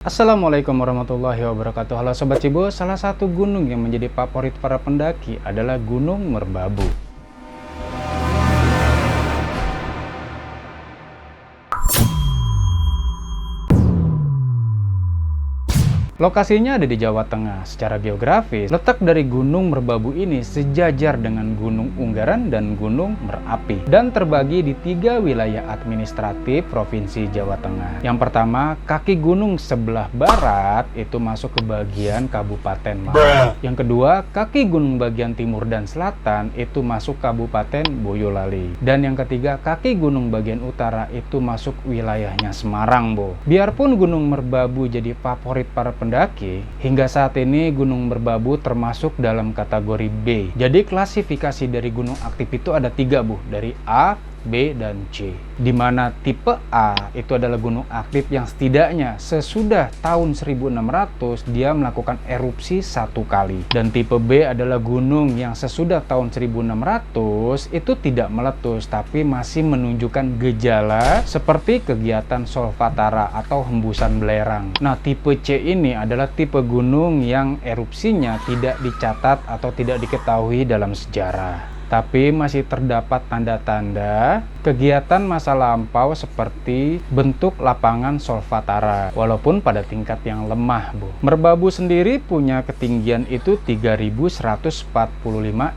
Assalamualaikum warahmatullahi wabarakatuh. Halo Sobat Cibo, salah satu gunung yang menjadi favorit para pendaki adalah Gunung Merbabu. Lokasinya ada di Jawa Tengah. Secara geografis, letak dari Gunung Merbabu ini sejajar dengan Gunung Unggaran dan Gunung Merapi, dan terbagi di 3 wilayah administratif Provinsi Jawa Tengah. Yang pertama, kaki gunung sebelah barat itu masuk ke bagian Kabupaten Malang. Yang kedua, kaki gunung bagian timur dan selatan itu masuk Kabupaten Boyolali. Dan yang ketiga, kaki gunung bagian utara itu masuk wilayahnya Semarang, Bo. Biarpun Gunung Merbabu jadi favorit para pendaki, hingga saat ini Gunung Merbabu termasuk dalam kategori B. Jadi klasifikasi dari gunung aktif itu ada 3, Bu, dari A, B, dan C. Di mana tipe A itu adalah gunung aktif yang setidaknya sesudah tahun 1600 dia melakukan erupsi 1 kali. Dan tipe B adalah gunung yang sesudah tahun 1600 itu tidak meletus tapi masih menunjukkan gejala seperti kegiatan solfatara atau hembusan belerang. Nah, tipe C ini adalah tipe gunung yang erupsinya tidak dicatat atau tidak diketahui dalam sejarah, tapi masih terdapat tanda-tanda kegiatan masa lampau seperti bentuk lapangan solfatara, walaupun pada tingkat yang lemah, Bu. Merbabu sendiri punya ketinggian itu 3145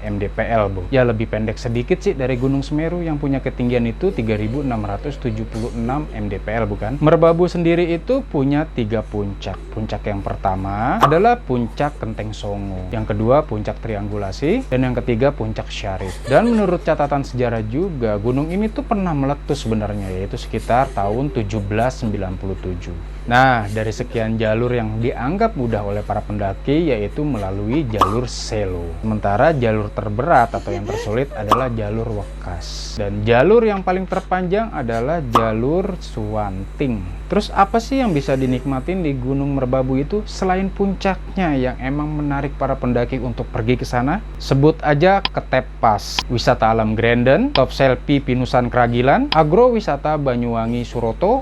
mdpl, Bu. Ya, lebih pendek sedikit sih dari Gunung Semeru yang punya ketinggian itu 3676 mdpl, bukan? Merbabu sendiri itu punya 3 puncak. Puncak yang pertama adalah Puncak Kenteng Songo, yang kedua Puncak Triangulasi, dan yang ketiga Puncak Syarif. Dan menurut catatan sejarah juga, gunung ini tuh pernah meletus sebenarnya, yaitu sekitar tahun 1797. Nah, dari sekian jalur yang dianggap mudah oleh para pendaki yaitu melalui jalur Selo. Sementara jalur terberat atau yang tersulit adalah jalur Wekas. Dan jalur yang paling terpanjang adalah jalur Suwanting. Terus apa sih yang bisa dinikmatin di Gunung Merbabu itu selain puncaknya yang emang menarik para pendaki untuk pergi ke sana? Sebut aja Ketepas, wisata alam Grenden, Top Selfie Pinusan Kragilan, Agrowisata Banyuwangi Suroto,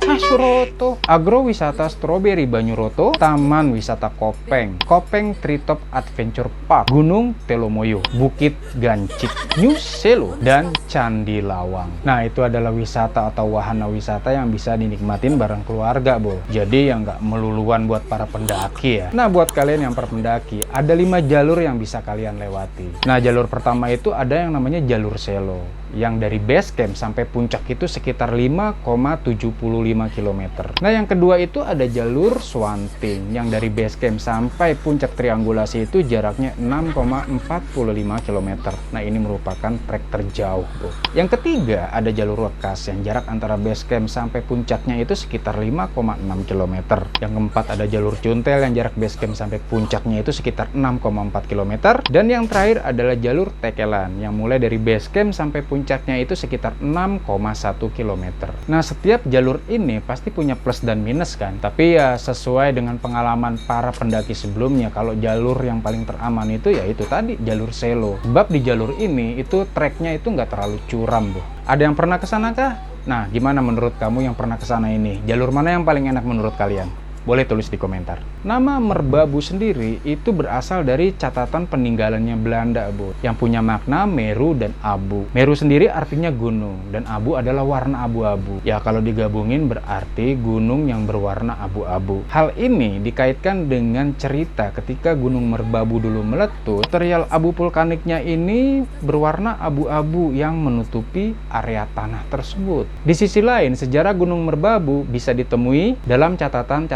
Agrowisata Stroberi Banyuroto, Taman Wisata Kopeng, Kopeng Treetop Adventure Park, Gunung Telomoyo, Bukit Gancik, New Selo, dan Candi Lawang. Nah, itu adalah wisata atau wahana wisata yang bisa dinikmatin bareng keluarga, Bo. Jadi yang nggak meluluan buat para pendaki ya. Nah, buat kalian yang para pendaki, ada 5 jalur yang bisa kalian lewati. Nah, jalur pertama itu ada yang namanya jalur Selo, yang dari base camp sampai puncak itu sekitar 5,75 km. Nah, yang kedua itu ada jalur Suwanting, yang dari base camp sampai puncak Triangulasi itu jaraknya 6,45 km. Nah, ini merupakan trek terjauh, Bu. Yang ketiga ada jalur Wekas, yang jarak antara base camp sampai puncaknya itu sekitar 5,6 km. Yang keempat ada jalur Cuntel, yang jarak base camp sampai puncaknya itu sekitar 6,4 km. Dan yang terakhir adalah jalur Tekelan, yang mulai dari base camp sampai puncaknya itu sekitar 6,1 km. Nah, setiap jalur ini pasti punya plus dan minus kan, tapi ya sesuai dengan pengalaman para pendaki sebelumnya, kalau jalur yang paling teraman itu ya itu tadi, jalur Selo. Sebab di jalur ini itu treknya itu nggak terlalu curam, Bu. Ada yang pernah kesana kah? Nah, gimana menurut kamu yang pernah kesana ini? Jalur mana yang paling enak menurut kalian? Boleh tulis di komentar. Nama Merbabu sendiri itu berasal dari catatan peninggalannya Belanda, Bu, yang punya makna Meru dan Abu. Meru sendiri artinya gunung, dan Abu adalah warna abu-abu. Ya, kalau digabungin berarti gunung yang berwarna abu-abu. Hal ini dikaitkan dengan cerita ketika Gunung Merbabu dulu meletus, material abu vulkaniknya ini berwarna abu-abu yang menutupi area tanah tersebut. Di sisi lain, sejarah Gunung Merbabu bisa ditemui dalam catatan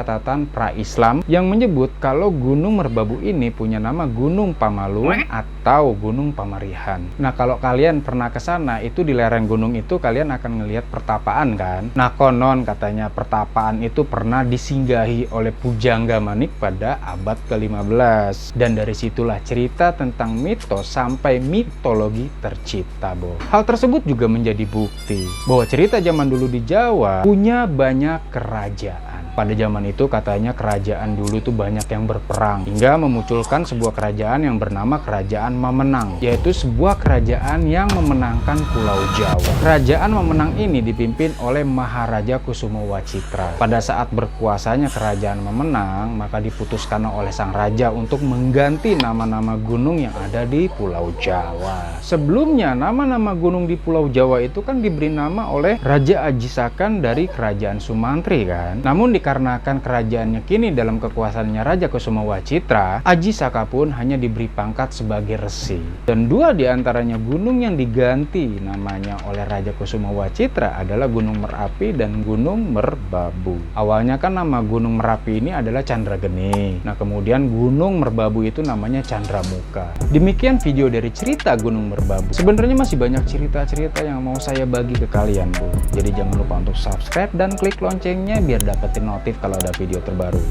pra-Islam yang menyebut kalau Gunung Merbabu ini punya nama Gunung Pamalung atau Gunung Pamarihan. Nah, kalau kalian pernah ke sana, itu di lereng gunung itu kalian akan ngelihat pertapaan kan. Nah, konon katanya pertapaan itu pernah disinggahi oleh Pujangga Manik pada abad ke-15. Dan dari situlah cerita tentang mitos sampai mitologi tercipta, Bo. Hal tersebut juga menjadi bukti bahwa cerita zaman dulu di Jawa punya banyak kerajaan. Pada zaman itu katanya kerajaan dulu tuh banyak yang berperang, hingga memunculkan sebuah kerajaan yang bernama Kerajaan Mamenang, yaitu sebuah kerajaan yang memenangkan Pulau Jawa. Kerajaan Mamenang ini dipimpin oleh Maharaja Kusumawacitra. Pada saat berkuasanya Kerajaan Mamenang, maka diputuskan oleh sang raja untuk mengganti nama-nama gunung yang ada di Pulau Jawa. Sebelumnya nama-nama gunung di Pulau Jawa itu kan diberi nama oleh Raja Aji Sakan dari Kerajaan Sumantri kan. Namun dikarenakan kerajaannya kini dalam kekuasaannya Raja Kusumawacitra, Aji Saka pun hanya diberi pangkat sebagai resi. Dan dua diantaranya gunung yang diganti namanya oleh Raja Kusumawacitra adalah Gunung Merapi dan Gunung Merbabu. Awalnya kan nama Gunung Merapi ini adalah Candrageni. Nah kemudian Gunung Merbabu itu namanya Candramuka. Demikian video dari cerita Gunung Merbabu. Sebenarnya masih banyak cerita-cerita yang mau saya bagi ke kalian, Bu. Jadi jangan lupa untuk subscribe dan klik loncengnya biar dapetin notif kalau ada video terbaru.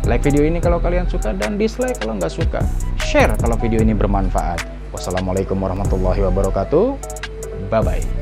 Like video ini kalau kalian suka dan dislike kalau nggak suka. Share kalau video ini bermanfaat. Wassalamualaikum warahmatullahi wabarakatuh. Bye-bye.